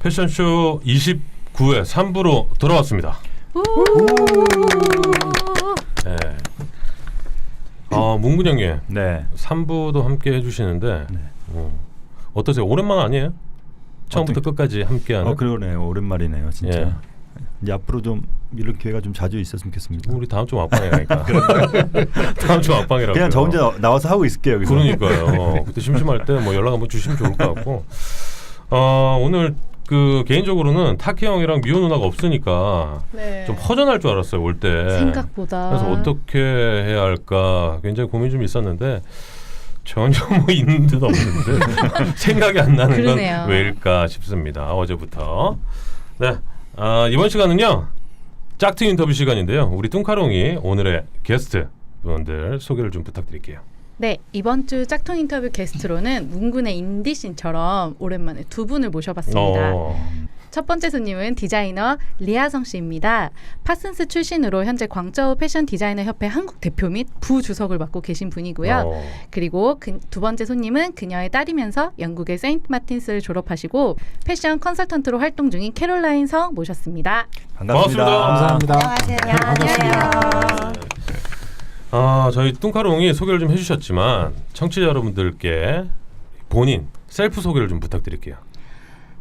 패션쇼 29회 3부로 돌아왔습니다. 네. 문근 형님, 네. 3부도 함께 해주시는데 네. 어떠세요? 오랜만 아니에요? 처음부터 끝까지 함께하는. 그러네요. 오랜만이네요, 진짜. 예. 이제 앞으로 좀 이런 기회가 좀 자주 있었으면 좋겠습니다. 우리 다음 주 막방이라니까. 다음 주 막방이라고. 그냥 저 혼자 나와서 하고 있을게요. 여기서. 그러니까요. 그때 심심할 때 뭐 연락 한번 주시면 좋을 것 같고. 오늘 그 개인적으로는 타키 형이랑 미호 누나가 없으니까 네. 좀 허전할 줄 알았어요, 올 때. 생각보다. 그래서 어떻게 해야 할까 굉장히 고민 좀 있었는데 전혀 뭐 있는 듯 없는데 생각이 안 나는 그러네요. 건 왜일까 싶습니다. 어제부터. 네, 이번 시간은요 짝퉁 인터뷰 시간인데요. 우리 뚱카롱이 오늘의 게스트 분들 소개를 좀 부탁드릴게요. 네, 이번 주 짝퉁 인터뷰 게스트로는 문근의 인디씬처럼 오랜만에 두 분을 모셔봤습니다. 첫 번째 손님은 디자이너 리아성 씨입니다. 파슨스 출신으로 현재 광저우 패션 디자이너 협회 한국 대표 및 부주석을 맡고 계신 분이고요. 그리고 두 번째 손님은 그녀의 딸이면서 영국의 세인트 마틴스를 졸업하시고 패션 컨설턴트로 활동 중인 캐롤라인 성 모셨습니다. 반갑습니다. 감사합니다. 안녕하세요. 저희 뚱카롱이 소개를 좀 해주셨지만 청취자 여러분들께 본인 셀프 소개를 좀 부탁드릴게요.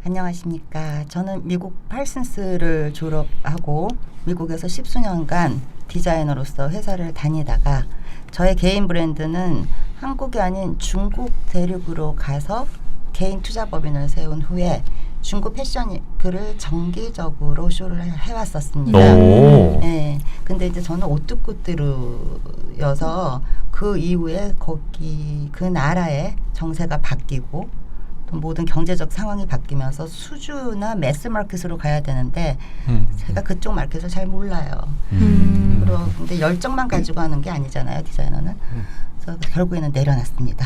안녕하십니까. 저는 미국 팔슨스를 졸업하고 미국에서 10수년간 디자이너로서 회사를 다니다가 저의 개인 브랜드는 한국이 아닌 중국 대륙으로 가서 개인 투자법인을 세운 후에 중국 패션을 정기적으로 쇼를 해왔었습니다. 네. 근데 이제 저는 오뚜꾸뚜루여서 그 이후에 거기 그 나라의 정세가 바뀌고 또 모든 경제적 상황이 바뀌면서 수주나 매스마켓으로 가야 되는데 제가 그쪽 마켓을 잘 몰라요. 근데 열정만 가지고 하는 게 아니잖아요, 디자이너는. 그래서 결국에는 내려놨습니다.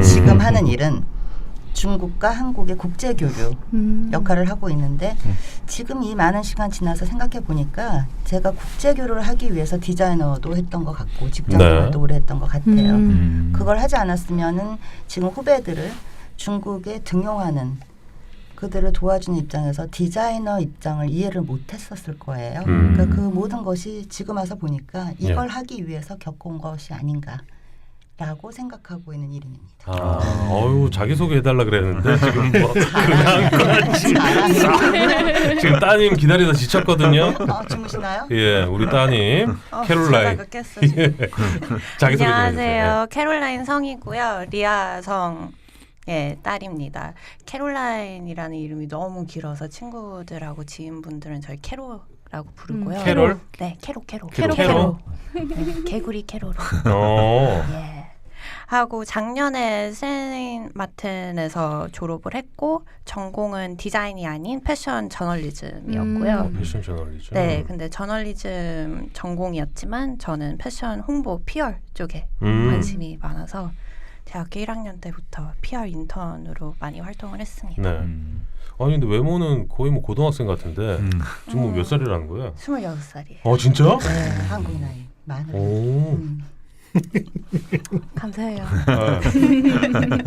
지금 하는 일은 중국과 한국의 국제교류 역할을 하고 있는데 지금 이 많은 시간 지나서 생각해 보니까 제가 국제교류를 하기 위해서 디자이너도 했던 것 같고 직장생활도 오래 했던 것 같아요. 그걸 하지 않았으면은 지금 후배들을 중국에 등용하는 그들을 도와주는 입장에서 디자이너 입장을 이해를 못했었을 거예요. 그러니까 그 모든 것이 지금 와서 보니까 이걸 하기 위해서 겪어온 것이 아닌가라고 생각하고 있는 일입니다. 자기소개 해달라 그랬는데 지금 뭐 그냥 지금 따님 기다리다 지쳤거든요. 주무시나요? 예, 우리 따님 캐롤라인. 자기소개 좀 안녕하세요. 해주세요. 캐롤라인 성이고요. 리아성 딸입니다. 캐롤라인이라는 이름이 너무 길어서 친구들하고 지인분들은 저희 캐로라고 부르고요. 캐롤? 네, 캐로. 네, 개구리 캐로로. 예. 하고 작년에 세인트 마틴에서 졸업을 했고 전공은 디자인이 아닌 패션 저널리즘이었고요. 패션 저널리즘. 네, 근데 저널리즘 전공이었지만 저는 패션 홍보 PR 쪽에 관심이 많아서 대학교 1학년 때부터 PR 인턴으로 많이 활동을 했습니다. 네. 아니 근데 외모는 거의 뭐 고등학생 같은데 지금 뭐 몇 살이라는 거예요? 26살이에요. 진짜? 네, 한국 나이 많은. 오. 감사해요.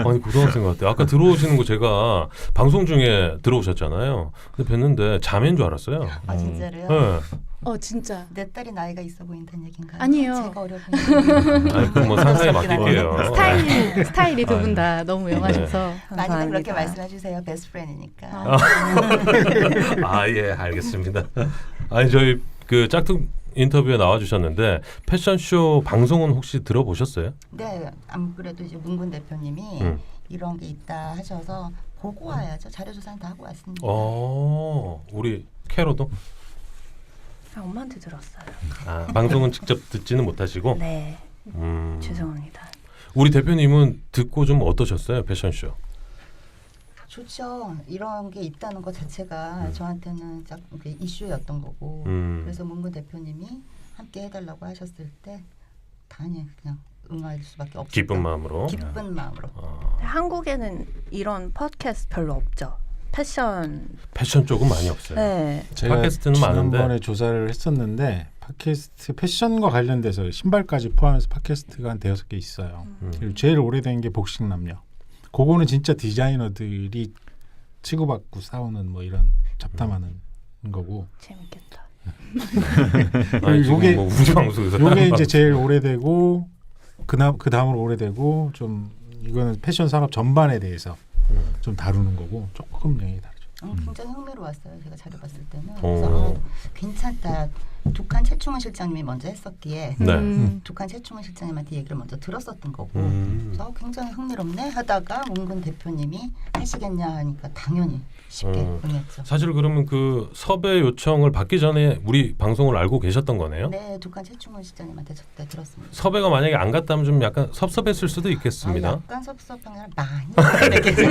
아니 고등학생 같아. 아까 들어오시는 거 제가 방송 중에 들어오셨잖아요. 근데 뵀는데 자매인 줄 알았어요. 진짜로요? 네. 진짜. 내 딸이 나이가 있어 보인다는 얘기인가요? 아니에요. 제가 어려 보이는. 아니 그럼 뭐 상상에 맡길게요. 스타일이 두 분 다 너무 영하셔서. 많이들 그렇게 말씀해 주세요. 베스트 프렌드니까. 예, 알겠습니다. 아니 저희 그 짝퉁 인터뷰에 나와주셨는데 패션쇼 방송은 혹시 들어보셨어요? 네, 안 그래도 이제 문근 대표님이 이런 게 있다 하셔서 보고 와야죠. 자료 조사는 다 하고 왔습니다. 우리 캐로도? 엄마한테 들었어요. 방송은 직접 듣지는 못하시고? 네. 죄송합니다. 우리 대표님은 듣고 좀 어떠셨어요? 패션쇼? 좋죠. 이런 게 있다는 것 자체가 저한테는 이슈였던 거고 그래서 문근 대표님이 함께 해달라고 하셨을 때 당연히 그냥 응할 수밖에 없었다. 기쁜 마음으로? 기쁜 마음으로. 한국에는 이런 팟캐스트 별로 없죠. 패션 쪽은 많이 없어요. 네. 제가 팟캐스트는 많은데 지난번에 조사를 했었는데 팟캐스트 패션과 관련돼서 신발까지 포함해서 팟캐스트가 한 5개 있어요. 그리고 제일 오래된 게 복식남녀. 그거는 진짜 디자이너들이 치고받고 싸우는 뭐 이런 잡담하는 거고. 재밌겠다. 아니, 지금 요게- 뭐 우리 방송에서 요게 이제 제일 오래되고 그 다음으로 오래되고 좀 이거는 패션 산업 전반에 대해서 좀 다루는 거고 조금 내용이 다르죠. 굉장히 흥미로웠어요. 제가 자료 봤을 때는. 오. 그래서 괜찮다. 북한 최충원 실장님이 먼저 했었기에 네. 북한 최충원 실장님한테 얘기를 먼저 들었었던 거고 그래서 굉장히 흥미롭네 하다가 문근 대표님이 하시겠냐 하니까 당연히 쉽게 응했죠. 사실 그러면 그 섭외 요청을 받기 전에 우리 방송을 알고 계셨던 거네요? 네, 북한 최충원 실장님한테 저때 들었습니다. 섭외가 만약에 안 갔다면 좀 약간 섭섭했을 수도 있겠습니다. 약간 섭섭한 게 아니라 많이 섭섭했겠죠.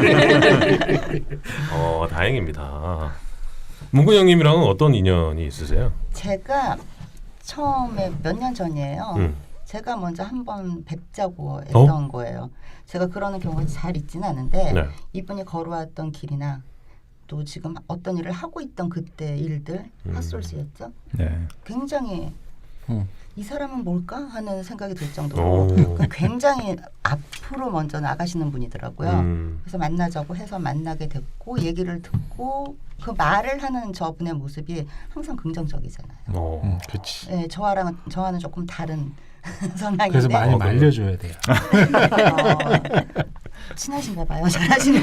다행입니다. 문근 형님이랑은 어떤 인연이 있으세요? 제가 처음에 몇 년 전이에요. 제가 먼저 한번 뵙자고 했던 거예요. 제가 그러는 경우가 잘 있지는 않은데 네. 이분이 걸어왔던 길이나 또 지금 어떤 일을 하고 있던 그때 일들 핫솔스였죠. 네. 굉장히 이 사람은 뭘까 하는 생각이 들 오. 정도로 굉장히 앞으로 먼저 나가시는 분이더라고요. 그래서 만나자고 해서 만나게 됐고 얘기를 듣고 그 말을 하는 저분의 모습이 항상 긍정적이잖아요. 그렇지. 네, 저와는 조금 다른 성향인데 그래서 많이 그래요? 말려줘야 돼요. 친하신가 봐요. 잘하시네요.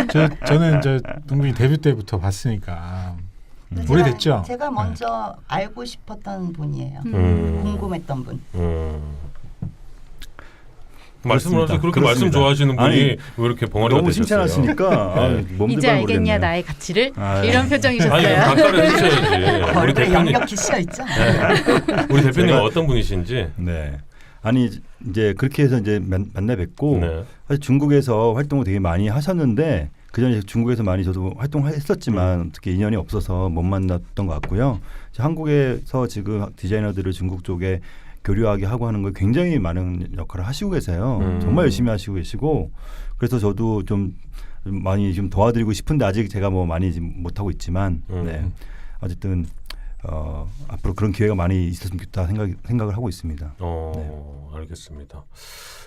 그러니까 저는 동근이 데뷔 때부터 봤으니까 오래됐죠. 제가 먼저 알고 싶었던 분이에요. 궁금했던 분. 말씀을 하죠. 그렇게 그렇습니다. 말씀 좋아하시는 분이 아니, 왜 이렇게 벙어리가 너무 되셨어요? 칭찬하시니까 몸둘 이제 바를 알겠냐 모르겠네요. 나의 가치를 아, 이런 아니 표정이셨어요. 각가를 해주셔야지. 우리 얼굴에 대표님, 역력히 씌어 있죠. 우리 대표님 제가- 어떤 분이신지. 네. 아니 이제 그렇게 해서 이제 만나 뵙고 네. 사실 중국에서 활동을 되게 많이 하셨는데 그 전에 중국에서 많이 저도 활동했었지만 어떻게 인연이 없어서 못 만났던 것 같고요. 한국에서 지금 디자이너들을 중국 쪽에 교류하게 하고 하는 걸 굉장히 많은 역할을 하시고 계세요. 정말 열심히 하시고 계시고 그래서 저도 좀 많이 좀 도와드리고 싶은데 아직 제가 뭐 많이 못 하고 있지만 네. 어쨌든 앞으로 그런 기회가 많이 있었으면 좋겠다 생각을 하고 있습니다. 알겠습니다.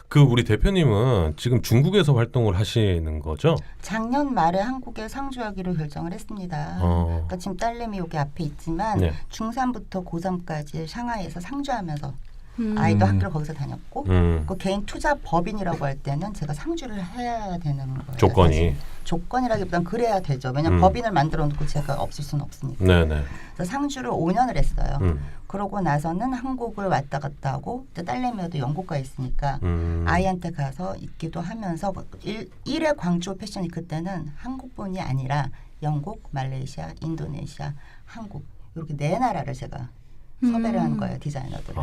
그 우리 대표님은 지금 중국에서 활동을 하시는 거죠? 작년 말에 한국에 상주하기로 결정을 했습니다. 그러니까 지금 딸내미 여기 앞에 있지만 네. 중3부터 고3까지 샹하이에서 상주하면서 아이도 학교를 거기서 다녔고 그 개인 투자 법인이라고 할 때는 제가 상주를 해야 되는 거예요. 조건이. 사실. 조건이라기보단 그래야 되죠. 왜냐하면 법인을 만들어 놓고 제가 없을 수는 없으니까. 네네. 그래서 상주를 5년을 했어요. 그러고 나서는 한국을 왔다 갔다 하고 또 딸내미도 영국 가 있으니까 아이한테 가서 있기도 하면서 일회 광주 패션이 그때는 한국뿐이 아니라 영국, 말레이시아, 인도네시아, 한국 이렇게 4나라를 제가 섭외를 하는 거예요. 디자이너들을.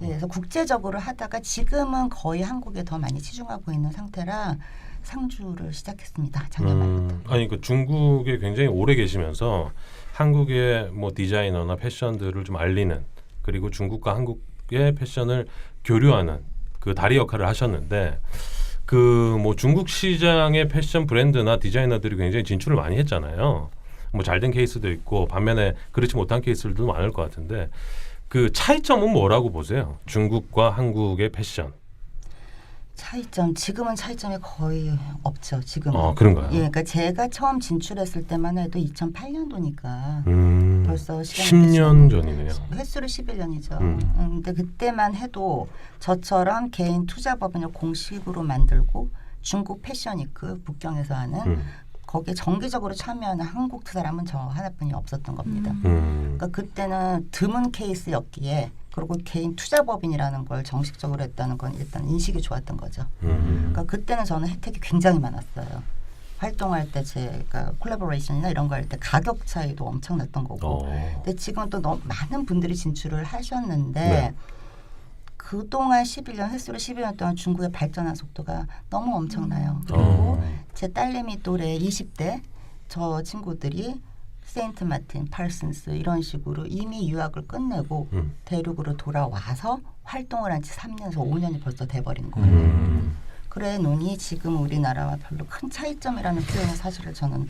네, 그래서 국제적으로 하다가 지금은 거의 한국에 더 많이 치중하고 있는 상태라 상주를 시작했습니다. 작년 말부터. 아니 그 중국에 굉장히 오래 계시면서 한국의 뭐 디자이너나 패션들을 좀 알리는 그리고 중국과 한국의 패션을 교류하는 그 다리 역할을 하셨는데 그 뭐 중국 시장의 패션 브랜드나 디자이너들이 굉장히 진출을 많이 했잖아요. 뭐 잘된 케이스도 있고 반면에 그렇지 못한 케이스들도 많을 것 같은데 그 차이점은 뭐라고 보세요? 중국과 한국의 패션. 차이점 지금은 차이점이 거의 없죠. 지금은. 그런가요? 예, 그러니까 제가 처음 진출했을 때만 해도 2008년도니까 벌써 10년 전이네요. 횟수로 11년이죠. 근데 그때만 해도 저처럼 개인 투자법인을 공식으로 만들고 중국 패션위크 북경에서 하는 거기에 정기적으로 참여하는 한국 사람은 저 하나뿐이 없었던 겁니다. 그러니까 그때는 드문 케이스였기에 그리고 개인 투자법인이라는 걸 정식적으로 했다는 건 일단 인식이 좋았던 거죠. 그러니까 그때는 저는 혜택이 굉장히 많았어요. 활동할 때 제가 콜라보레이션이나 이런 거 할 때 가격 차이도 엄청 났던 거고. 근데 지금 또 너무 많은 분들이 진출을 하셨는데 네. 그동안 11년 횟수로 11년 동안 중국의 발전한 속도가 너무 엄청나요. 그리고 제 딸내미 또래 20대 저 친구들이 세인트 마틴, 팔슨스 이런 식으로 이미 유학을 끝내고 대륙으로 돌아와서 활동을 한 지 3년에서 5년이 벌써 돼버린 거예요. 그래 놓니 지금 우리나라와 별로 큰 차이점이라는 표현을 사실을 저는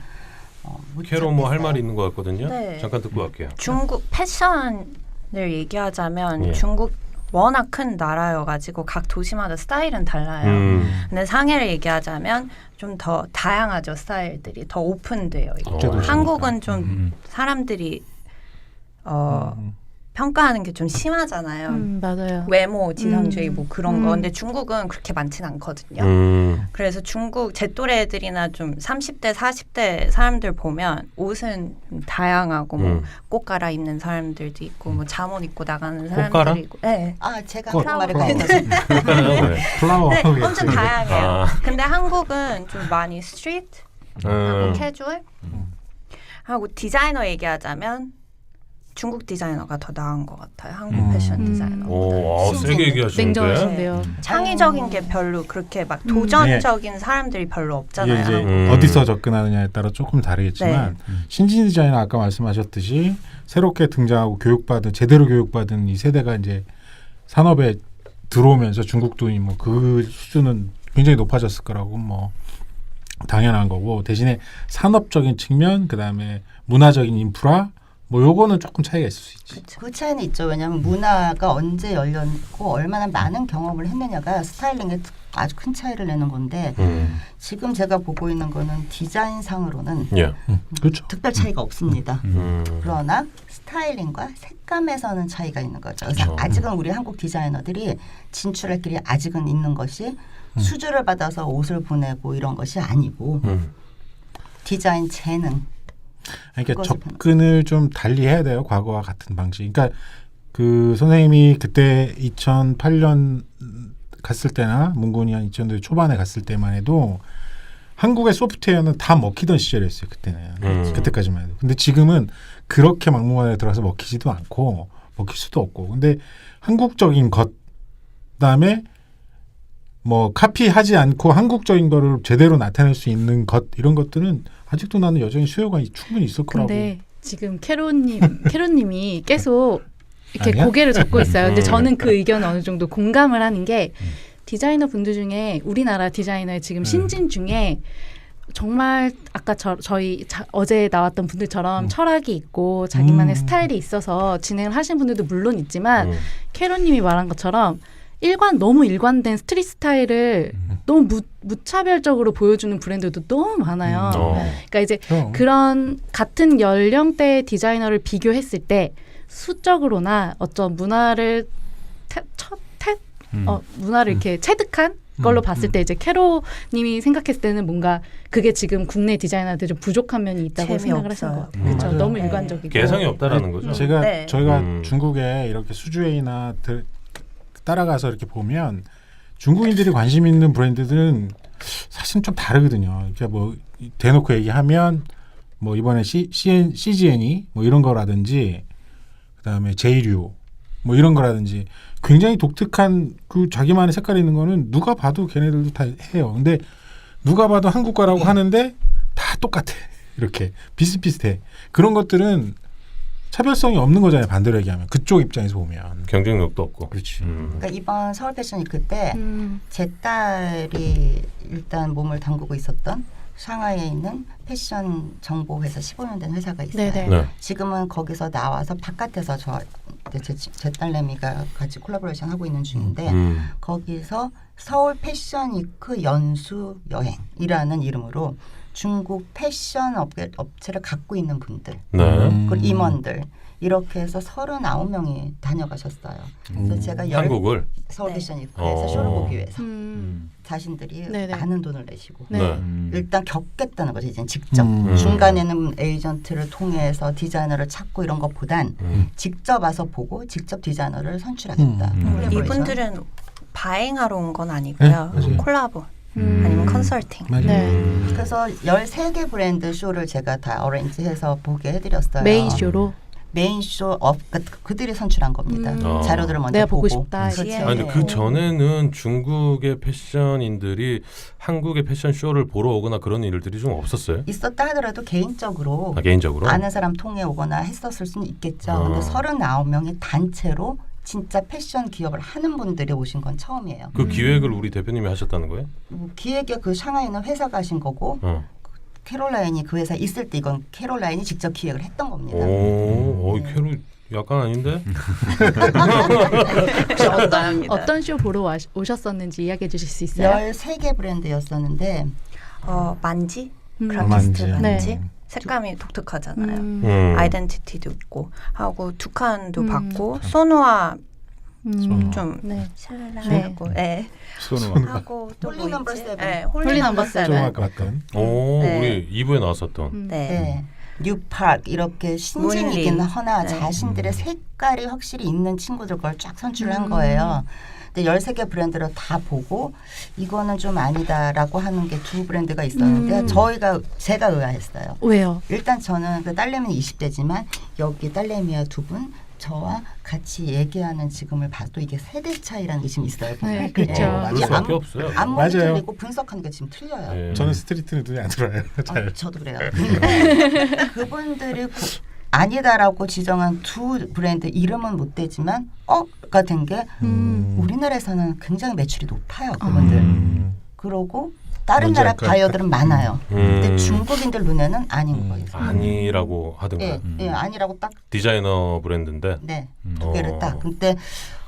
못 캐로 뭐 할 찾겠어요. 말이 있는 것 같거든요. 네. 잠깐 듣고 갈게요. 중국 패션을 얘기하자면 예. 중국 워낙 큰 나라여가지고 각 도시마다 스타일은 달라요. 근데 상해를 얘기하자면 좀 더 다양하죠. 스타일들이 더 오픈돼요. 있고. 한국은 좀 사람들이 평가하는 게 좀 심하잖아요. 맞아요. 외모, 지상주의 뭐 그런 거. 근데 중국은 그렇게 많진 않거든요. 그래서 중국 제 또래 애들이나 좀 30대, 40대 사람들 보면 옷은 좀 다양하고 뭐 꽃 갈아입는 사람들도 있고 뭐 잠옷 입고 나가는 사람들이 있고. 네. 아 제가 꽃, 그 말을 플라워. 가져서 플라워. 네, 엄청 다양해요. 근데 한국은 좀 많이 스트리트 하고 캐주얼 하고 디자이너 얘기하자면 중국 디자이너가 더 나은 것 같아요. 한국 패션 디자이너. 오, 세게 얘기하시는데. 냉정하신데요. 창의적인 게 별로 그렇게 막 도전적인 사람들이 별로 이게 없잖아요. 이제 어디서 접근하느냐에 따라 조금 다르겠지만 신진 디자이너 아까 말씀하셨듯이 새롭게 등장하고 교육받은 제대로 교육받은 이 세대가 이제 산업에 들어오면서 중국도 뭐 그 수준은 굉장히 높아졌을 거라고 뭐 당연한 거고 대신에 산업적인 측면 그다음에 문화적인 인프라 뭐 요거는 조금 차이가 있을 수 있지. 그 차이는 있죠. 왜냐하면 문화가 언제 열렸고 얼마나 많은 경험을 했느냐가 스타일링에 아주 큰 차이를 내는 건데 지금 제가 보고 있는 거는 디자인상으로는 그렇죠. 특별 차이가 없습니다. 그러나 스타일링과 색감에서는 차이가 있는 거죠. 그래서 그렇죠. 아직은 우리 한국 디자이너들이 진출할 길이 아직은 있는 것이 수주를 받아서 옷을 보내고 이런 것이 아니고 디자인 재능. 그러니까 접근을 좀 달리 해야 돼요. 과거와 같은 방식. 그러니까 그 선생님이 그때 2008년 갔을 때나 문군이 한 2000년대 초반에 갔을 때만 해도 한국의 소프트웨어는 다 먹히던 시절이었어요. 그때는. 그때까지만 해도. 근데 지금은 그렇게 막무가내로 들어가서 먹히지도 않고 먹힐 수도 없고. 근데 한국적인 것 그다음에 뭐 카피하지 않고 한국적인 거를 제대로 나타낼 수 있는 것 이런 것들은 아직도 나는 여전히 수요가 충분히 있을 거라고. 근데 지금 캐로님이 계속 이렇게 아니야? 고개를 젓고 있어요. 근데 저는 그 의견을 어느 정도 공감을 하는 게 디자이너 분들 중에 우리나라 디자이너의 지금 신진 중에 정말 아까 저희 어제 나왔던 분들처럼 철학이 있고 자기만의 스타일이 있어서 진행을 하신 분들도 물론 있지만 캐로님이 말한 것처럼 너무 일관된 스트릿 스타일을 너무 무차별적으로 보여주는 브랜드도 너무 많아요. 그러니까 이제 그런 같은 연령대의 디자이너를 비교했을 때 수적으로나 어떤 문화를 문화를 이렇게 체득한 걸로 봤을 때 이제 캐로님이 생각했을 때는 뭔가 그게 지금 국내 디자이너들이 부족한 면이 있다고 생각을 하신 것 같아요. 그렇죠. 맞아요. 너무 일관적이고 개성이 없다라는 거죠. 저희가 중국에 이렇게 수주회의나 따라가서 이렇게 보면 중국인들이 관심 있는 브랜드들은 사실 좀 다르거든요. 그러니까 뭐 대놓고 얘기하면 뭐 이번에 CGN이 뭐 이런 거라든지 그다음에 제이류 뭐 이런 거라든지 굉장히 독특한 그 자기만의 색깔이 있는 거는 누가 봐도 걔네들도 다 해요. 근데 누가 봐도 한국 거라고 하는데 다 똑같아. 이렇게 비슷비슷해. 그런 것들은 차별성이 없는 거잖아요. 반대로 얘기하면 그쪽 입장에서 보면 경쟁력도 없고. 그렇지. 그러니까 이번 서울 패션 위크 때 제 딸이 일단 몸을 담그고 있었던 상하이에 있는 패션 정보 회사 15년 된 회사가 있어요. 네네. 지금은 거기서 나와서 바깥에서 제 딸내미가 같이 콜라보레이션 하고 있는 중인데 거기서 서울 패션 위크 연수 여행이라는 이름으로 중국 패션 업체를 갖고 있는 분들 그리고 임원들 이렇게 해서 39명이 다녀가셨어요. 그래서 제가 한국을 서울 패션 위크에서 쇼를 보기 위해서 자신들이 네네. 많은 돈을 내시고 네. 일단 겪겠다는 거죠. 이제 직접 중간에는 에이전트를 통해서 디자이너를 찾고 이런 것보단 직접 와서 보고 직접 디자이너를 선출하겠다. 이분들은 바행하러 온 건 아니고요. 네, 콜라보 아니면 컨설팅. 네. 그래서 13개 브랜드 쇼를 제가 다 어레인지해서 보게 해드렸어요. 메인 쇼로. 메인 쇼 그들이 선출한 겁니다. 자료들을 먼저 내가 보고 보고 싶다. 그렇죠. 아니, 근데 그 전에는 중국의 패션인들이 한국의 패션 쇼를 보러 오거나 그런 일들이 좀 없었어요? 있었다 하더라도 개인적으로 개인적으로? 아는 사람 통해 오거나 했었을 수는 있겠죠. 근데 39명이 단체로 진짜 패션 기업을 하는 분들이 오신 건 처음이에요. 그 기획을 우리 대표님이 하셨다는 거예요? 기획이 그 샹하이에 있는 회사가 하신 거고 캐롤라인이 그 회사에 있을 때 이건 캐롤라인이 직접 기획을 했던 겁니다. 오, 캐롤 약간 아닌데? 혹시 감사합니다. 어떤 쇼 보러 오셨었는지 이야기해 주실 수 있어요? 13개 브랜드였었는데 만지? 음. 그라피스트 만지. 만지? 네. 색감이 독특하잖아요. 음. 아이덴티티도 있고 하고 두칸도 음. 받고 소누아 음. 좀 네. 샬랄라하고 네. 손으로. 하고 또 홀리 뭐 넘버 있지? 세븐. 네, 홀리 홀리 넘버 넘버 세븐. 좀 세븐. 아까 봤던. 오, 네. 우리 2부에 나왔었던. 음. 네. 네. 뉴파크 이렇게 신진이긴 문리. 하나 네. 자신들의 색깔이 확실히 있는 친구들 걸 쫙 선출을 한 거예요. 근데 13개 브랜드를 다 보고 이거는 좀 아니다라고 하는 게 두 브랜드가 있었는데 제가 의아했어요. 왜요? 일단 저는 그 딸내미는 20대지만 여기 딸내미와 두 분 저와 같이 얘기하는 지금을 봐도 이게 세대 차이라는 게 지금 있어요. 네, 그렇죠. 그럴 수밖에 없어요. 안무도 맞아요. 틀리고 분석하는 게 지금 틀려요. 네. 저는 스트리트는 눈에 안 들어요. 잘. 저도 그래요. 근데 그분들이 아니다라고 지정한 두 브랜드 이름은 못 되지만 가 된 게 우리나라에서는 굉장히 매출이 높아요. 그분들. 그러고 다른 뭔지 나라 알 것 바이어들은 많아요. 근데 음. 중국인들 눈에는 아닌 거예요. 아니라고 하던가. 예, 예, 아니라고 딱 디자이너 브랜드인데. 네, 두 개를 어. 딱. 근데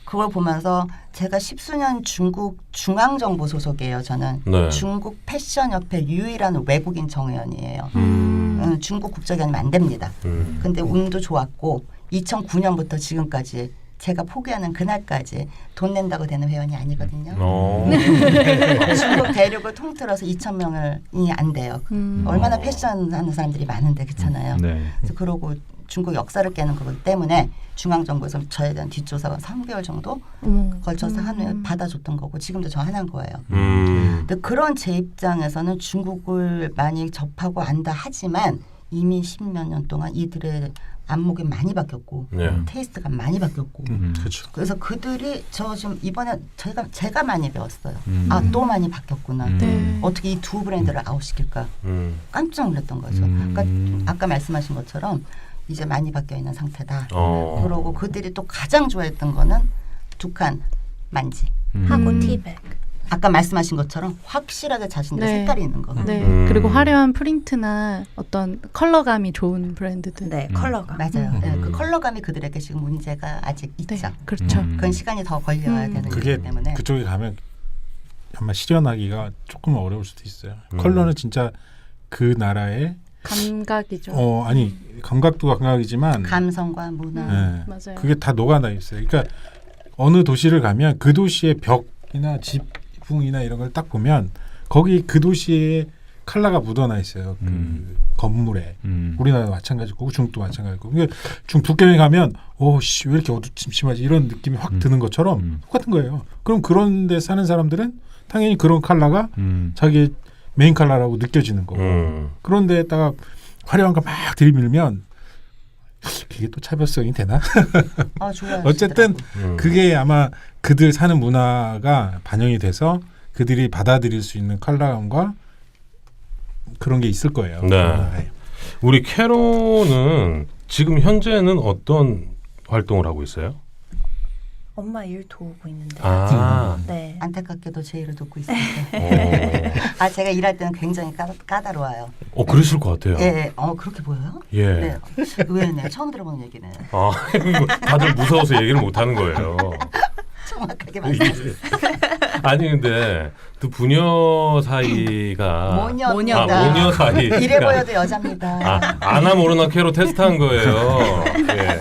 그걸 보면서 제가 10수년 중국 중앙정부 소속이에요. 저는 네. 중국 패션협회 유일한 외국인 정회원이에요. 중국 국적이 아니면 안 됩니다. 근데 운도 좋았고 2009년부터 지금까지 제가 포기하는 그날까지 돈 낸다고 되는 회원이 아니거든요. 중국 대륙을 통틀어서 2,000명이 안 돼요. 얼마나 패션하는 사람들이 많은데 그렇잖아요. 네. 그래서 그러고 중국 역사를 깨는 거기 때문에 중앙정부에서 저에 대한 뒷조사가 3개월 정도 걸쳐서 받아줬던 거고 지금도 저 하는 거예요. 근데 그런 제 입장에서는 중국을 많이 접하고 안다 하지만 이미 10몇 년 동안 이들의 안목이 많이 바뀌었고 네. 테이스트가 많이 바뀌었고 그렇죠. 그래서 그들이 저 지금 이번에 제가 많이 배웠어요. 음. 또 많이 바뀌었구나. 네. 어떻게 이 두 브랜드를 아웃시킬까 깜짝 놀랐던 거죠. 그러니까 아까 말씀하신 것처럼 이제 많이 바뀌어 있는 상태다. 그러고 그들이 또 가장 좋아했던 거는 두 칸 만지. 하고 티백. 아까 말씀하신 것처럼 확실하게 자신들의 네. 색깔이 있는 거. 네. 그리고 화려한 프린트나 어떤 컬러감이 좋은 브랜드들. 네, 컬러가. 맞아요. 네, 그 컬러감이 그들에게 지금 문제가 아직 있죠. 네, 그렇죠. 그건 시간이 더 걸려야 되는 그게 거기 때문에. 그쪽에 가면 아마 실현하기가 조금 어려울 수도 있어요. 컬러는 진짜 그 나라의 감각이죠. 아니 감각도 감각이지만 감성과 문화. 네, 맞아요. 그게 다 녹아나 있어요. 그러니까 어느 도시를 가면 그 도시의 벽이나 지붕이나 이런 걸 딱 보면 거기 그 도시의 컬러가 묻어나 있어요. 그 건물에. 우리나라도 마찬가지고 중국도 마찬가지고. 그러니까 중국 북경에 가면 왜 이렇게 어두침침하지 이런 느낌이 확 드는 것처럼 똑같은 거예요. 그럼 그런 데 사는 사람들은 당연히 그런 컬러가 자기 메인 컬러라고 느껴지는 거고. 그런 데에다가 화려한 거 막 들이밀면 그게 또 차별성이 되나? 좋아요. 어쨌든 그게 아마 그들 사는 문화가 반영이 돼서 그들이 받아들일 수 있는 컬러감과 그런 게 있을 거예요. 네. 우리 캐로는 지금 현재는 어떤 활동을 하고 있어요? 엄마 일 도우고 있는데. 네. 안타깝게도 제 일을 돕고 있습니다. 제가 일할 때는 굉장히 까다로워요. 그러실 것 같아요. 예, 그렇게 보여요? 예. 네. 의외네. 처음 들어보는 얘기네. 다들 무서워서 얘기를 못 하는 거예요. 정확하게 말씀하셨어요. 아니 근데 두 부녀 사이가 모녀입니다. 모녀 사이. 이래 보여도 여자입니다. 아나 모르나 캐로 테스트한 거예요. 예.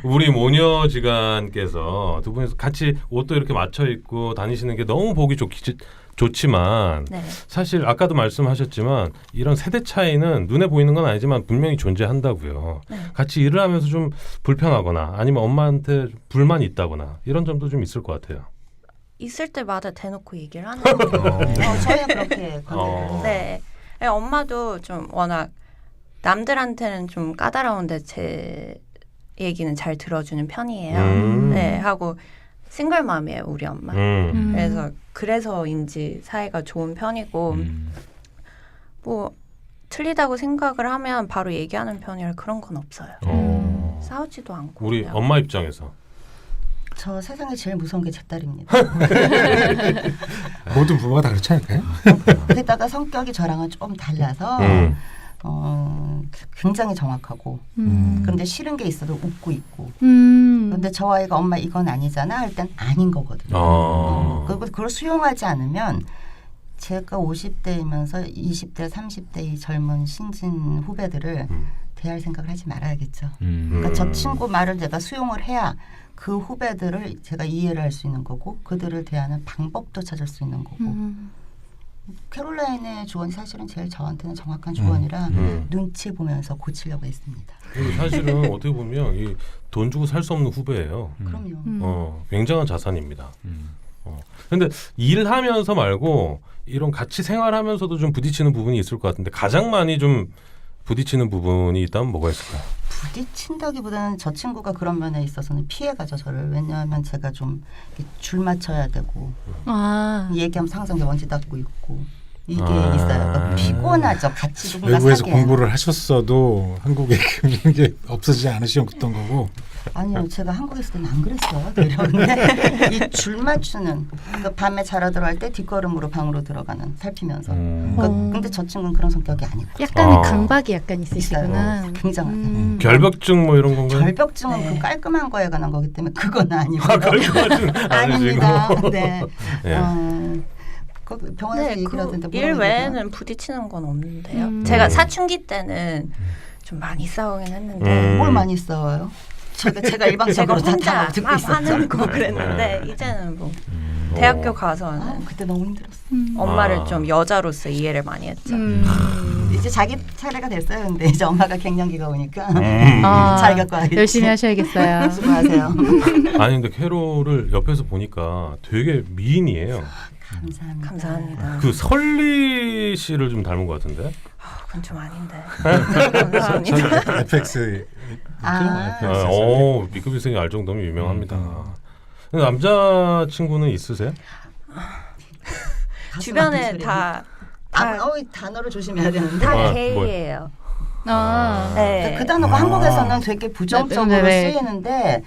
우리 모녀지간께서 두 분이서 같이 옷도 이렇게 맞춰 입고 다니시는 게 너무 보기 좋지만 네. 사실 아까도 말씀하셨지만 이런 세대 차이는 눈에 보이는 건 아니지만 분명히 존재한다고요. 네. 같이 일을 하면서 좀 불편하거나 아니면 엄마한테 불만이 있다거나 이런 점도 좀 있을 것 같아요. 있을 때마다 대놓고 얘기를 하는 거예요. 저희는 그렇게 네. 네. 엄마도 좀 워낙 남들한테는 좀 까다로운데 제 얘기는 잘 들어주는 편이에요. 네. 하고 싱글맘이에요, 우리 엄마. 그래서인지 사이가 좋은 편이고 뭐 틀리다고 생각을 하면 바로 얘기하는 편이라 그런 건 없어요. 싸우지도 않고. 우리 그냥. 엄마 입장에서 저 세상에 제일 무서운 게 제 딸입니다. 모든 부모가 다 그렇지 않을까요? 게다가 성격이 저랑은 좀 달라서 굉장히 정확하고 그런데 싫은 게 있어도 웃고 있고 그런데 저 아이가 엄마 이건 아니잖아 할 땐 아닌 거거든요. 그리고 그걸 수용하지 않으면 제가 50대이면서 20대 30대 이 젊은 신진 후배들을 대할 생각을 하지 말아야겠죠. 그러니까 저 친구 말을 제가 수용을 해야 그 후배들을 제가 이해를 할 수 있는 거고 그들을 대하는 방법도 찾을 수 있는 거고 캐롤라인의 조언이 사실은 제일 저한테는 정확한 조언이라 눈치 보면서 고치려고 했습니다. 그리고 사실은 어떻게 보면 이 돈 주고 살 수 없는 후배예요. 그럼요. 굉장한 자산입니다. 근데 일하면서 말고 이런 같이 생활하면서도 좀 부딪히는 부분이 있을 것 같은데 가장 많이 좀 부딪히는 부분이 있다면 뭐가 있을까요? 부딪힌다기보다는 저 친구가 그런 면에 있어서는 피해가죠 저를. 왜냐하면 제가 좀 줄 맞춰야 되고 얘기하면 항상 먼지 닦고 있고 이게 있어요. 그러니까 피곤하죠. 같이 누군가 외국에서 사귀어야. 공부를 하셨어도 한국에 이게 없어지지 않으셨던 거고. 아니요, 제가 한국에 있을 때는 안 그랬어요. 이러는데 이 줄 맞추는 그러니까 밤에 자러 들어갈 때 뒷걸음으로 방으로 들어가는 살피면서. 그러니까 근데 저 친구는 그런 성격이 아니고. 약간의 강박이 약간 있으시구나. 있어요. 굉장하게. 결벽증 뭐 이런 건가요? 결벽증은 그 깔끔한 거에 관한 거기 때문에 그건 아니고. 결벽증 아닙니다. 네. 네. 그 병원에서 네, 얘기를 하던데 일 외에는 부딪히는 건 없는데요. 제가 사춘기 때는 좀 많이 싸우긴 했는데 뭘 많이 싸워요? 제가 일방적으로 제가 혼자 다 듣고 막 있었죠. 하는 거 그랬는데 이제는 뭐 대학교 가서는 그때 너무 힘들었어. 엄마를 좀 여자로서 이해를 많이 했죠. 이제 자기 차례가 됐어요. 근데 이제 엄마가 갱년기가 오니까 잘 겪어야겠지. 열심히 하셔야겠어요. 수고하세요. 아니 근데 캐롤을 옆에서 보니까 되게 미인이에요. 감사합니다. 감사합니다. 그 설리 씨를 좀 닮은 것 같은데? 그건 좀 아닌데. 감사합니다. FX. 미끄비생이 알 정도면 유명합니다. 근데 남자 친구는 있으세요? 주변에 다 단어를 조심해야 되는데. 다 게이예요. 네. 그 단어가 한국에서는 되게 부정적으로 네. 쓰이는데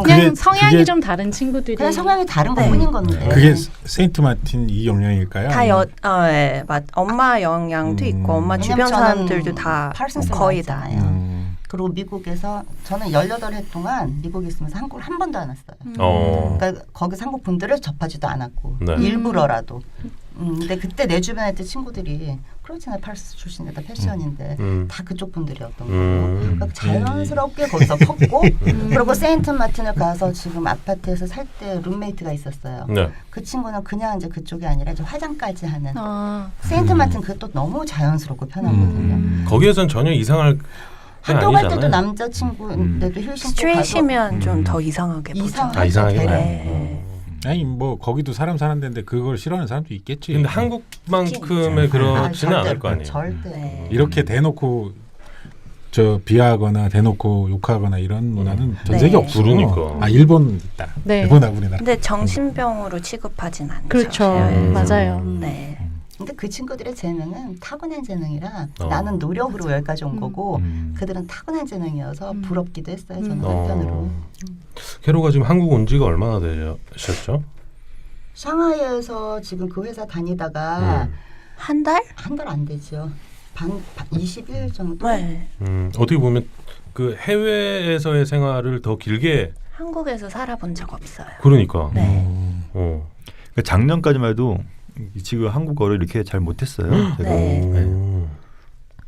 그냥 성향이 좀 다른 친구들이 그냥 성향이 다른 것뿐인 건데. 그게 세인트 마틴 이 영향일까요? 다 네, 엄마 영향도 있고 엄마 주변 사람들도 다 거의 다. 그리고 미국에서 저는 18해 동안 미국에 있으면서 한국을 한 번도 안 왔어요. 그러니까 거기서 한국 분들을 접하지도 않았고 네. 일부러라도. 근데 그때 내 주변에 있던 친구들이 그렇잖아요. 팔스 출신에다 패션인데 다 그쪽 분들이었던 거고 그러니까 자연스럽게 거기서 컸고 그리고 세인트 마틴을 가서 지금 아파트에서 살 때 룸메이트가 있었어요. 네. 그 친구는 그냥 이제 그쪽이 아니라 이제 화장까지 하는 세인트 마틴 그것도 너무 자연스럽고 편하거든요. 거기에선 전혀 이상할 학교 갈 아니잖아요. 때도 남자친구인데도 힐 신고 스트레이트면 좀 더 이상하게 보죠. 이상하게 네. 아니 뭐 거기도 사람 사는 데인데 그걸 싫어하는 사람도 있겠지. 근데 한국만큼의 그렇지는 않을 거 아니에요. 절대. 네. 이렇게 대놓고 비하하거나 대놓고 욕하거나 이런 문화는 전 네. 세계 없어. 그러니까. 일본 있다. 네. 일본하고 우리나라. 근데 정신병으로 취급하진 않죠. 그렇죠. 맞아요. 네. 근데 그 친구들의 재능은 타고난 재능이라 나는 노력으로 여기까지 온 거고 그들은 타고난 재능이어서 부럽기도 했어요. 저는 한편으로. 캐로가 지금 한국 온 지가 얼마나 되셨죠? 샹하이에서 지금 그 회사 다니다가 한 달? 한 달 안 되죠. 20일 정도? 네. 어떻게 보면 그 해외에서의 생활을 더 길게 한국에서 살아본 적 없어요. 그러니까. 네. 그러니까 작년까지만 해도 지금 한국어를 이렇게 잘 못했어요. 제가. 네.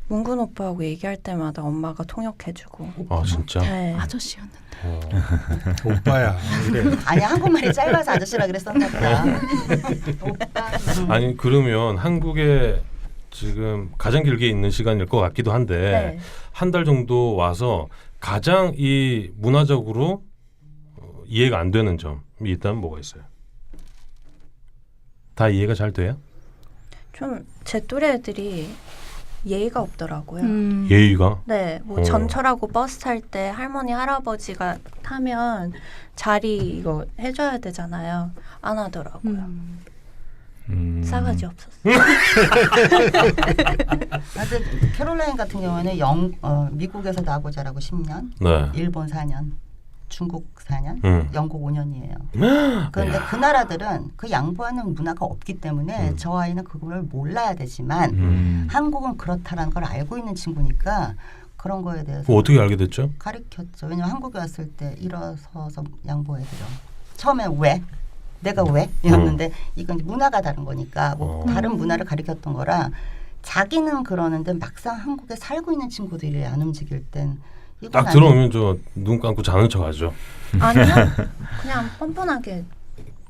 문근 오빠하고 얘기할 때마다 엄마가 통역해주고. 아 진짜? 네. 아저씨였는데. 오빠야. 이래. 아니 한국말이 짧아서 아저씨라 그랬었나 보다. 오빠. 아니 그러면 한국에 지금 가장 길게 있는 시간일 것 같기도 한데 네. 한 달 정도 와서 가장 이 문화적으로 이해가 안 되는 점이 있다면 뭐가 있어요? 다 이해가 잘 돼요? 좀 제 또래 애들이 예의가 없더라고요. 예의가? 네, 뭐 전철하고 버스 탈 때 할머니 할아버지가 타면 자리 이거 해줘야 되잖아요. 안 하더라고요. 싸가지 없었어요. 캐롤라인 같은 경우에는 미국에서 나고 자라고 10년, 네. 일본 4년. 중국 4년, 영국 5년이에요. 그런데 야. 그 나라들은 그 양보하는 문화가 없기 때문에 저 아이는 그걸 몰라야 되지만 한국은 그렇다라는 걸 알고 있는 친구니까 그런 거에 대해서 어떻게 알게 됐죠? 가르쳤죠. 왜냐면 한국에 왔을 때 일어서서 양보해드려. 처음엔 왜? 내가 왜? 이었는데 이건 이제 문화가 다른 거니까 뭐 다른 문화를 가르쳤던 거라 자기는 그러는데 막상 한국에 살고 있는 친구들이 안 움직일 땐 이건 딱 들어오면 저 눈 감고 자는 척하죠. 아니요. 그냥 뻔뻔하게.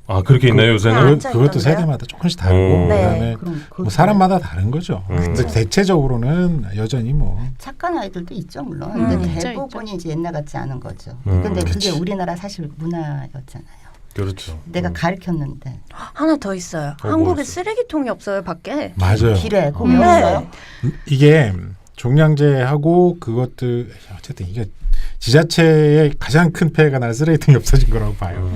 아 그렇게 있나요 요새는? 앉아 그것도 있던데요? 세대마다 조금씩 다르고 네. 그다음에 그럼 뭐 사람마다 다른 거죠. 근데 대체적으로는 여전히 뭐 착한 아이들도 있죠 물론. 근데 있죠, 대부분이 이제 옛날 같지 않은 거죠. 음. 근데 그치. 그게 우리나라 사실 문화였잖아요. 그렇죠. 내가 가르쳤는데 하나 더 있어요. 뭐였어요? 한국에 쓰레기통이 없어요 밖에. 맞아요. 길에 거기 네. 없어요. 이게 종량제하고 그것들 어쨌든 이게 지자체의 가장 큰 폐해가 날 쓰레기통이 없어진 거라고 봐요.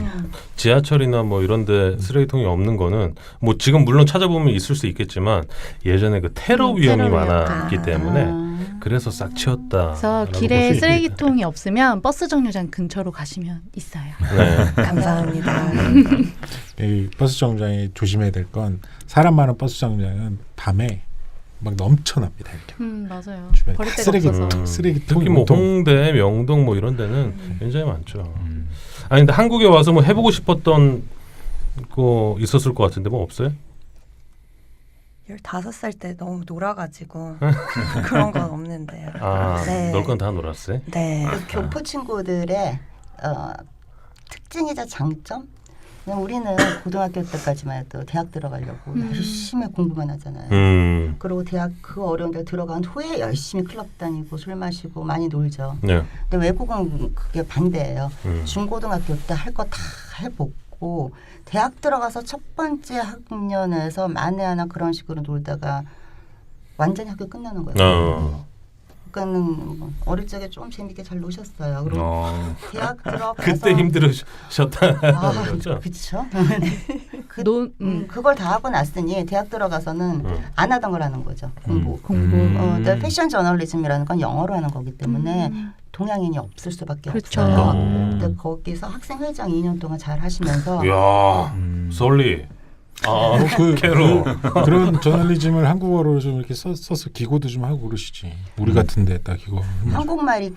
지하철이나 뭐 이런데 쓰레기통이 없는 거는 뭐 지금 물론 찾아보면 있을 수 있겠지만 예전에 그 테러 위험이 테러 위험. 많았기 때문에 아. 그래서 싹 치웠다. 그래서 길에 쓰레기통이 없으면 버스 정류장 근처로 가시면 있어요. 네. 감사합니다. 이 버스 정류장에 조심해야 될 건 사람 많은 버스 정류장은 밤에 막 넘쳐납니다. 이렇게 맞아요. 주변에 버릴 다 데가 쓰레기통, 없어서. 쓰레기통, 특히 뭐 온통. 홍대, 명동 뭐 이런 데는 굉장히 많죠. 아니 근데 한국에 와서 뭐 해보고 싶었던 거 있었을 것 같은데 뭐 없어요? 15살 때 너무 놀아가지고 그런 건 없는데요. 아, 네. 놀 건 다 놀았어요? 네. 그 교포 친구들의 특징이자 장점? 그냥 우리는 고등학교 때까지만 해도 대학 들어가려고 열심히 공부만 하잖아요. 그리고 대학 그 어려운 데 들어간 후에 열심히 클럽 다니고 술 마시고 많이 놀죠. 네. 근데 외국은 그게 반대예요. 중고등학교 때 할 거 다 해보고 대학 들어가서 첫 번째 학년에서 만에 하나 그런 식으로 놀다가 완전히 학교 끝나는 거예요. 그러니까는 어릴 적에 좀 재밌게 잘 노셨어요. 그리고 대학 들어가서 그때 힘들으셨다. 그렇죠. 그걸 다 하고 났으니 대학 들어가서는 안 하던 걸 하는 거죠. 공부. 근데 패션 저널리즘이라는 건 영어로 하는 거기 때문에 동양인이 없을 수밖에 그렇죠. 없어요. 근데 거기서 학생 회장 2년 동안 잘 하시면서 이야, 솔리. 아, 그런 저널리즘을 한국어로 좀 이렇게 써서 기고도 좀 하고 그러시지. 우리 같은데 딱 기고. 한국말이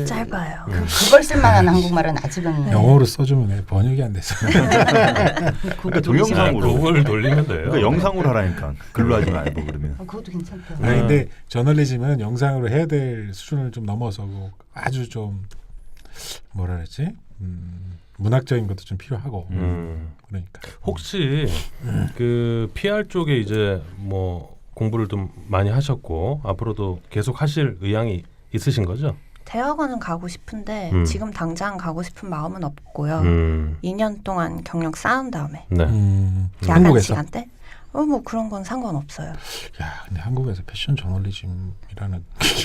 짧아요. 그걸 쓸만한 한국말은 아직은 영어로 써주면 번역이 안 돼서. 그러니까 동영상으로 그걸 돌리면 돼요. 그러니까 영상으로 하라니까 글로 하지 말고 그러면. 그것도 괜찮다. 아니, 근데 저널리즘은 영상으로 해야 될 수준을 좀 넘어서 아주 좀 뭐라 그러지? 문학적인 것도 좀 필요하고 그러니까 혹시 그 PR 쪽에 이제 뭐 공부를 좀 많이 하셨고 앞으로도 계속 하실 의향이 있으신 거죠? 대학원은 가고 싶은데 지금 당장 가고 싶은 마음은 없고요. 2년 동안 경력 쌓은 다음에 네. 야간 한국에서? 시간 때 뭐 그런 건 상관없어요. 야, 근데 한국에서 패션 저널리즘이라는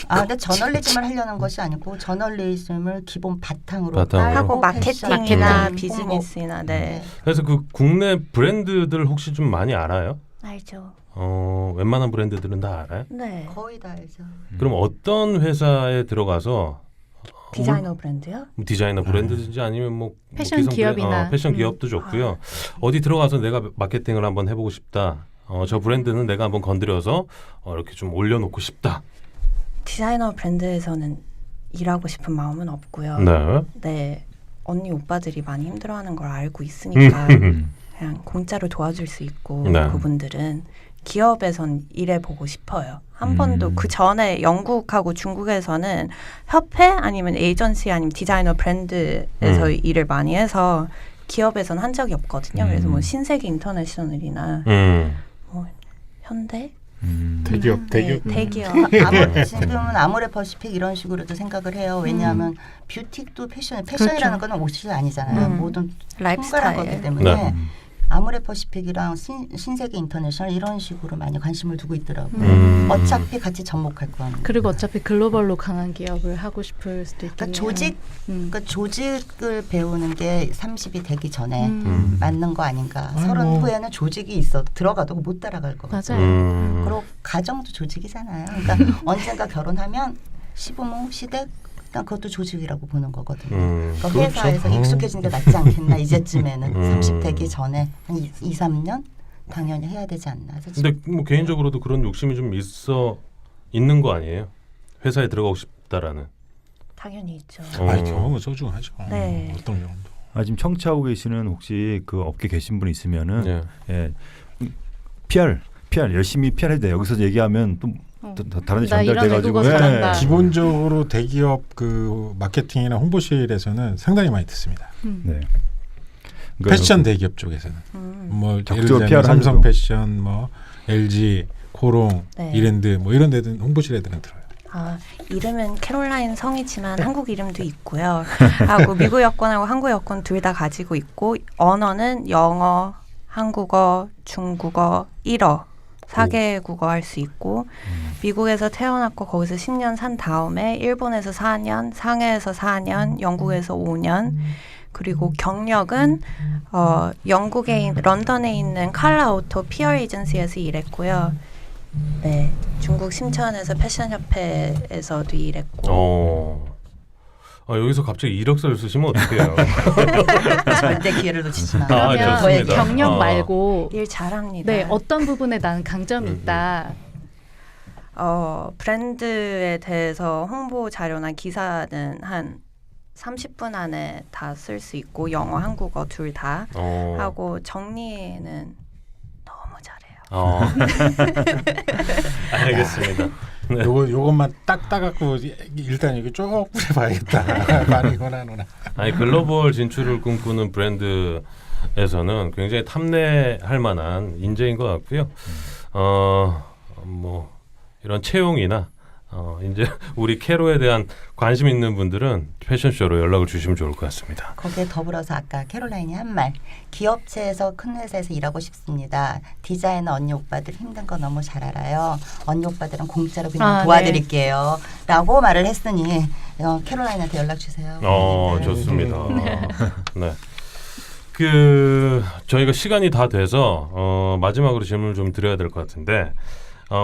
근데 저널리즘을 하려는 것이 아니고 저널리즘을 기본 바탕으로 하고 마케팅이나 마케팅, 비즈니스나 네. 그래서 그 국내 브랜드들 혹시 좀 많이 알아요? 알죠. 웬만한 브랜드들은 다 알아요? 네. 거의 다 알죠. 그럼 어떤 회사에 들어가서 디자이너 브랜드요? 디자이너 브랜드든지 아니면 뭐 패션 기성 기업이나. 패션 기업도 좋고요. 어디 들어가서 내가 마케팅을 한번 해보고 싶다. 저 브랜드는 내가 한번 건드려서 이렇게 좀 올려놓고 싶다. 디자이너 브랜드에서는 일하고 싶은 마음은 없고요. 네. 네. 언니 오빠들이 많이 힘들어하는 걸 알고 있으니까 그냥 공짜로 도와줄 수 있고 네. 그분들은 기업에선 일해보고 싶어요. 한 번도 그 전에 영국하고 중국에서는 협회 아니면 에이전시 아니면 디자이너 브랜드에서 일을 많이 해서 기업에선 한 적이 없거든요. 그래서 뭐 신세계 인터내셔널이나 뭐 현대 대기업. 대기업. 지금은 아모레퍼시픽 이런 식으로도 생각을 해요. 왜냐하면 뷰티도 패션이라는 거는 옷이 아니잖아요. 모든 라이프스타일. 통괄한 거기 때문에 네. 아모레퍼시픽이랑 신세계 인터내셔널 이런 식으로 많이 관심을 두고 있더라고요. 어차피 같이 접목할 거는. 그리고 어차피 글로벌로 강한 기업을 하고 싶을 수도 있겠네요. 그러니까 조직을 배우는 게 30이 되기 전에 맞는 거 아닌가. 30 후에는 조직이 있어 들어가도 못 따라갈 거 같아요. 맞아요. 그리고 가정도 조직이잖아요. 그러니까 언젠가 결혼하면 시부모, 시댁 난 그것도 조직이라고 보는 거거든요. 그러니까 그렇죠. 회사에서 익숙해진 게 낫지 않겠나 이제쯤에는 30 되기 전에 한 2, 3년 당연히 해야 되지 않나. 그래서 근데 뭐 개인적으로도 그런 욕심이 좀 있는 거 아니에요? 회사에 들어가고 싶다라는. 당연히 있죠. 아니 경험은 소중하죠. 네. 어떤 경험도. 지금 청취하고 계시는 혹시 그 업계 계신 분 있으면은 예. 예, PR 열심히 PR 해도 돼. 여기서 얘기하면 또 다른 데 나 이런 전달돼가지고 외국어 잘한다. 기본적으로 대기업 그 마케팅이나 홍보실에서는 상당히 많이 듣습니다. 네. 패션 대기업 쪽에서는 뭐 예를 적극적으로 들면 PR 삼성 하려고. 패션, 뭐 LG, 코롱, 네. 이랜드 뭐 이런 데는 홍보실 애들은 들어요. 이름은 캐롤라인 성이지만 한국 이름도 있고요. 하고 미국 여권하고 한국 여권 둘 다 가지고 있고 언어는 영어, 한국어, 중국어, 1어 4개국어 할 수 있고 미국에서 태어났고 거기서 10년 산 다음에 일본에서 4년, 상해에서 4년, 영국에서 5년 그리고 경력은 영국에 런던에 있는 칼라 오토 PR 에이전시에서 일했고요. 네, 중국 심천에서 패션협회에서도 일했고. 여기서 갑자기 이력서를 쓰시면 어떡해요? 절대 기회를 놓치지 마. 그러면 좋습니다. 경력 말고 일 잘합니다. 네, 어떤 부분에 나는 강점이 있다. 브랜드에 대해서 홍보 자료나 기사는 한 30분 안에 다 쓸 수 있고 영어, 한국어 둘 다 하고 정리는 너무 잘해요. 알겠습니다. 네. 요것만 딱 따갖고 일단 이거 쭉 뿌려봐야겠다. 말이거나 노나. 아니 글로벌 진출을 꿈꾸는 브랜드에서는 굉장히 탐내할 만한 인재인 것 같고요. 뭐 이런 채용이나 이제 우리 캐로에 대한 관심 있는 분들은 패션쇼로 연락을 주시면 좋을 것 같습니다. 거기에 더불어서 아까 캐롤라인이 한 말, 기업체에서 큰 회사에서 일하고 싶습니다. 디자이너 언니 오빠들 힘든 거 너무 잘 알아요. 언니 오빠들은 공짜로 그냥 도와드릴게요. 라고 말을 했으니 캐롤라인한테 연락 주세요. 네. 좋습니다. 네. 저희가 시간이 다 돼서 마지막으로 질문을 좀 드려야 될 것 같은데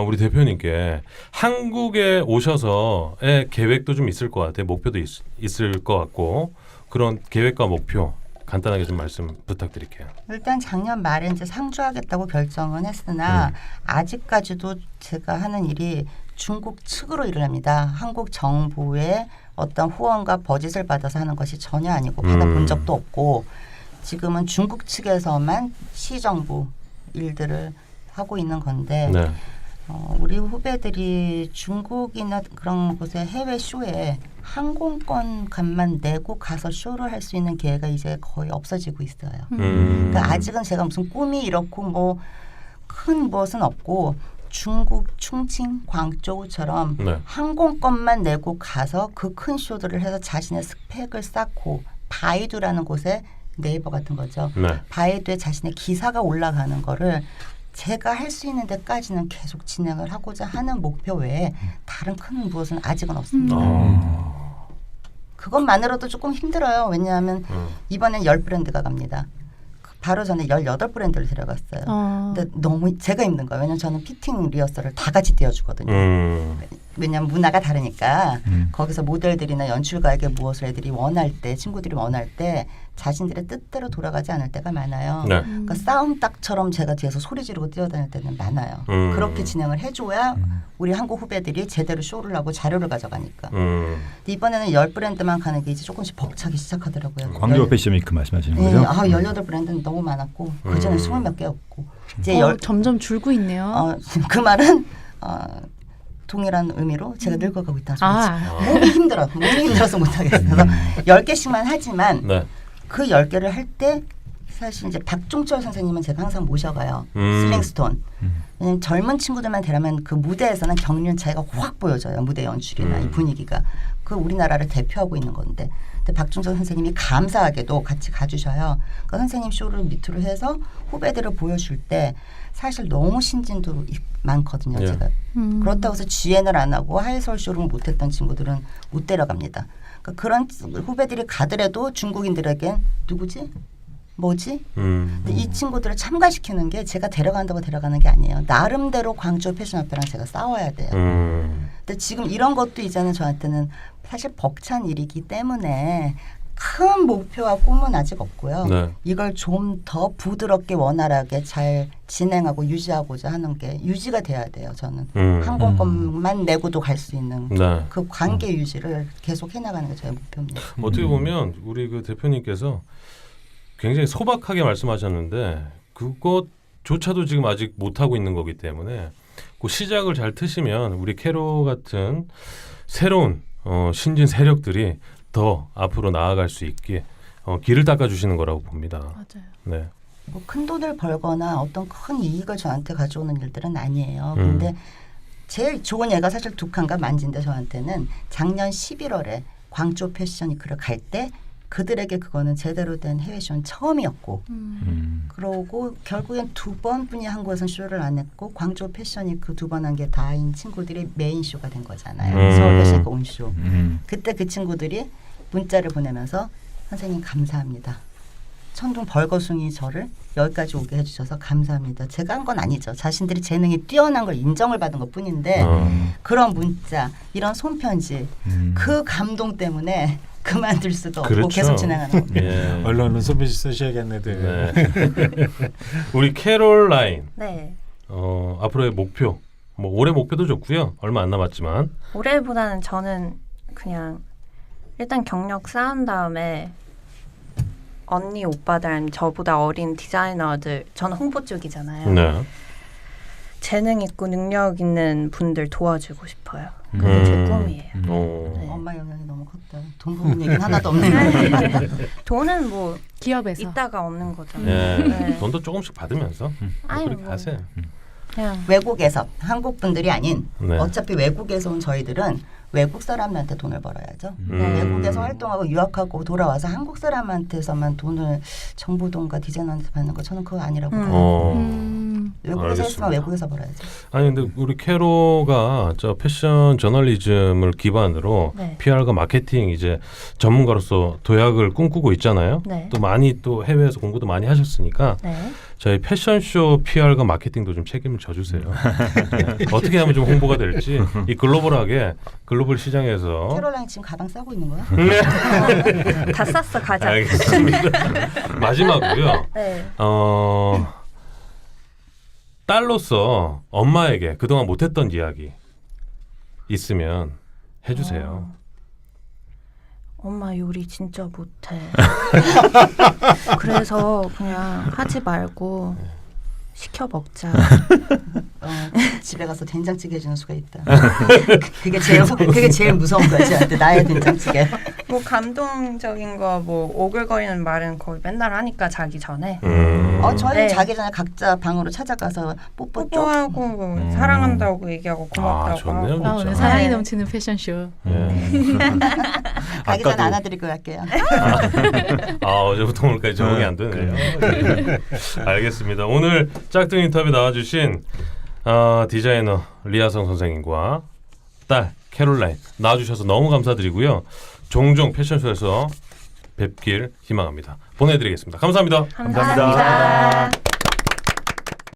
우리 대표님께 한국에 오셔서의 계획도 좀 있을 것 같아요. 목표도 있을 것 같고 그런 계획과 목표 간단하게 좀 말씀 부탁드릴게요. 일단 작년 말에 이제 상주하겠다고 결정은 했으나 아직까지도 제가 하는 일이 중국 측으로 일을 합니다. 한국 정부의 어떤 후원과 버짓을 받아서 하는 것이 전혀 아니고 받아본 적도 없고 지금은 중국 측에서만 시정부 일들을 하고 있는 건데 네. 우리 후배들이 중국이나 그런 곳에 해외 쇼에 항공권 값만 내고 가서 쇼를 할 수 있는 기회가 이제 거의 없어지고 있어요. 그러니까 아직은 제가 무슨 꿈이 이렇고 뭐 큰 무엇은 없고 중국 충칭, 광저우처럼 네. 항공권만 내고 가서 그 큰 쇼들을 해서 자신의 스펙을 쌓고 바이두라는 곳에 네이버 같은 거죠. 네. 바이두에 자신의 기사가 올라가는 거를 제가 할 수 있는 데까지는 계속 진행을 하고자 하는 목표 외에 다른 큰 무엇은 아직은 없습니다. 그것만으로도 조금 힘들어요. 왜냐하면 이번엔 10브랜드가 갑니다. 바로 전에 18브랜드를 데려갔어요. 근데 너무 제가 힘든 거예요. 왜냐하면 저는 피팅 리허설을 다 같이 띄워주거든요. 왜냐하면 문화가 다르니까 거기서 모델들이나 연출가에게 무엇을 애들이 원할 때 친구들이 원할 때 자신들의 뜻대로 돌아가지 않을 때가 많아요. 네. 그러니까 싸움닭처럼 제가 뒤에서 소리 지르고 뛰어다닐 때는 많아요. 그렇게 진행을 해줘야 우리 한국 후배들이 제대로 쇼를 하고 자료를 가져가니까. 근데 이번에는 10브랜드만 가는 게 이제 조금씩 벅차기 시작하더라고요. 광교 패션위크 말씀하시는 네, 거죠? 18브랜드는 너무 많았고 그전에 20몇 개였고 이제 점점 줄고 있네요. 그 말은 동일한 의미로 제가 늙어가고 있다는 소리죠. 몸이 힘들어서 못하겠어서 10개씩만 하지만 네. 그 10개를 할 때 사실 이제 박종철 선생님은 제가 항상 모셔가요. 슬링스톤. 왜냐면 젊은 친구들만 데려면 그 무대에서는 경륜 차이가 확 보여져요. 무대 연출이나 이 분위기가. 그 우리나라를 대표하고 있는 건데. 근데 박종철 선생님이 감사하게도 같이 가주셔요. 그 선생님 쇼를 밑으로 해서 후배들을 보여줄 때 사실 너무 신진도 많거든요. 예. 제가. 그렇다고 해서 GN을 안 하고 하이솔 쇼를 못했던 친구들은 못 데려갑니다. 그러니까 그런 후배들이 가더라도 중국인들에겐 누구지? 뭐지? 근데 이 친구들을 참가시키는 게 제가 데려간다고 데려가는 게 아니에요. 나름대로 광주 패션협회랑 제가 싸워야 돼요. 근데 지금 이런 것도 이제는 저한테는 사실 벅찬 일이기 때문에 큰 목표와 꿈은 아직 없고요. 네. 이걸 좀 더 부드럽게 원활하게 잘 진행하고 유지하고자 하는 게 유지가 돼야 돼요. 저는 항공권만 내고도 갈 수 있는 네. 그 관계 유지를 계속 해나가는 게 저의 목표입니다. 어떻게 보면 우리 그 대표님께서 굉장히 소박하게 말씀하셨는데 그것조차도 지금 아직 못 하고 있는 거기 때문에 그 시작을 잘 트시면 우리 캐로 같은 새로운 신진 세력들이 더 앞으로 나아갈 수 있게 길을 닦아주시는 거라고 봅니다. 맞아요. 네. 뭐 큰 돈을 벌거나 어떤 큰 이익을 저한테 가져오는 일들은 아니에요. 근데 제일 좋은 예가 사실 두칸과 만지인데 저한테는 작년 11월에 광주 패션이 글을 갈 때 그들에게 그거는 제대로 된 해외 쇼는 처음이었고 그러고 결국엔 2번뿐이 한국에서는 쇼를 안 했고 광주 패션이 그 2번 한 게 다인 친구들이 메인 쇼가 된 거잖아요. 서울 패션과 온 쇼. 그때 그 친구들이 문자를 보내면서 선생님 감사합니다. 천둥 벌거숭이 저를 여기까지 오게 해주셔서 감사합니다. 제가 한 건 아니죠. 자신들이 재능이 뛰어난 걸 인정을 받은 것뿐인데 그런 문자, 이런 손편지, 그 감동 때문에 그만둘 수도 없고 그렇죠. 계속 진행하는 겁니다. 예. 언론은 소비지 쓰셔야겠네들. 네. 우리 캐롤라인 네. 앞으로의 목표 뭐 올해 목표도 좋고요. 얼마 안 남았지만 올해보다는 저는 그냥 일단 경력 쌓은 다음에 언니 오빠들 아니면 저보다 어린 디자이너들, 저는 홍보 쪽이잖아요. 네. 재능 있고 능력 있는 분들 도와주고 싶어요. 그게 제 꿈이에요. 네. 엄마 영향이 너무 컸다. 돈 부분 얘기는 하나도 없는 돈은 뭐 기업에서 있다가 없는 거잖아요. 네. 네. 돈도 조금씩 받으면서 아유, 그렇게 뭐. 하세요. 그냥 외국에서 한국 분들이 아닌 네. 어차피 외국에서 온 저희들은 외국 사람들한테 돈을 벌어야죠. 외국에서 활동하고 유학하고 돌아와서 한국 사람한테서만 돈을 정보돈과 디자이너한테 받는 거 저는 그거 아니라고 봐요. 외국에서 알겠습니다. 했으면 외국에서 벌어야죠. 아니 근데 우리 캐로가 저 패션 저널리즘을 기반으로 네. PR과 마케팅 이제 전문가로서 도약을 꿈꾸고 있잖아요. 네. 또 많이 또 해외에서 공부도 많이 하셨으니까 네. 저희 패션쇼 PR과 마케팅도 좀 책임을 져주세요. 네. 어떻게 하면 좀 홍보가 될지 이 글로벌하게 글로벌 시장에서 캐롤라인 지금 가방 싸고 있는 거야? 다 쌌어 가자. 알겠습니다. 마지막으로요. 네. 딸로서 엄마에게 그동안 못했던 이야기 있으면 해주세요. 엄마 요리 진짜 못해. 그래서 그냥 하지 말고 시켜 먹자. 집에 가서 된장찌개 해주는 수가 있다. 그게 제일 무서운 거야 저한테. 나의 된장찌개. 뭐 감동적인 거 뭐 오글거리는 말은 거의 맨날 하니까 자기 전에 저희는 네. 자기 전에 각자 방으로 찾아가서 뽀뽀 쪽. 뽀뽀하고 뭐 사랑한다고 얘기하고 고맙다고 좋네요, 하고. 진짜. 오늘 사랑이 넘치는 패션쇼. 예. 가기 전에 안아드리고 갈게요. 어제부터 오늘까지 적응이 안 되네요. 네. 알겠습니다. 오늘 짝퉁 인터뷰 나와주신 디자이너 리아성 선생님과 딸 캐롤라인 나와주셔서 너무 감사드리고요. 종종 패션쇼에서 뵙길 희망합니다. 보내드리겠습니다. 감사합니다. 감사합니다.